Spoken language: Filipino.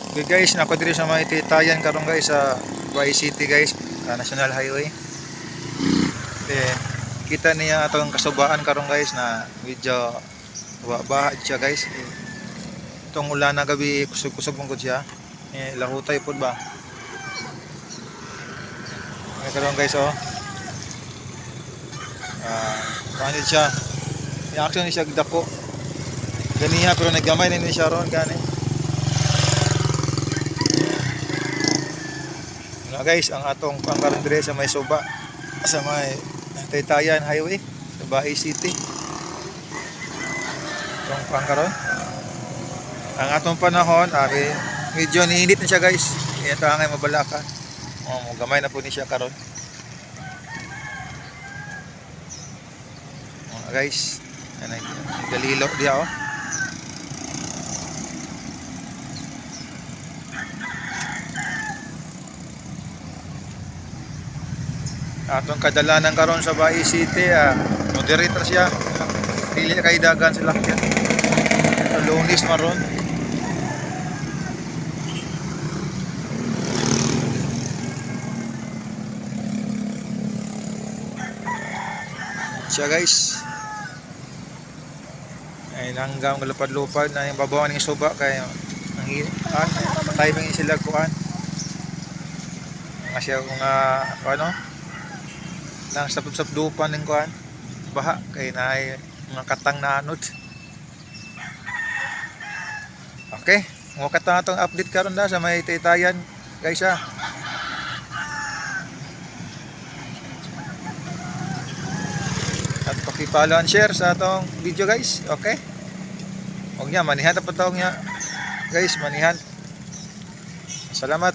Okay guys, nako diri sa may titayan karon guys sa Bay City guys, National Highway. Then kita niya atong kasubaan karon guys na medyo baha siya guys. Itong ulan na gabi kusog-kusog mong siya. Lahutay pod ba? Karon guys oh. Paano siya? Yung action ni siya dako. Ganiha pero naggamay na ni siya ron gani. Guys, ang atong pangkaron dire sa may suba sa may Taytayan Highway sa Bay City. Itong pangkaron. Ang atong panahon, medyo niinit na siya guys. Ito ang mabalaka. Gamay na po ni siya karon. Guys, galilo diya oh. Atong kadalanan karon sa Bay City, moderator siya. Dili kay dagan sila kyan. Lunis maron. Siya guys. Ay langgam galupad-lupad na yung babawan ng suba kay timing sila kuan. Nga siya kung ano nang sapdupan ng kuan baha kay naay mga katang na anod. Okay, mo katang atong update karon da sa may Taytayan guys at paki-follow and share sa atong video guys. Okay, og nya manihan ta patawag nya guys, manihan. Salamat.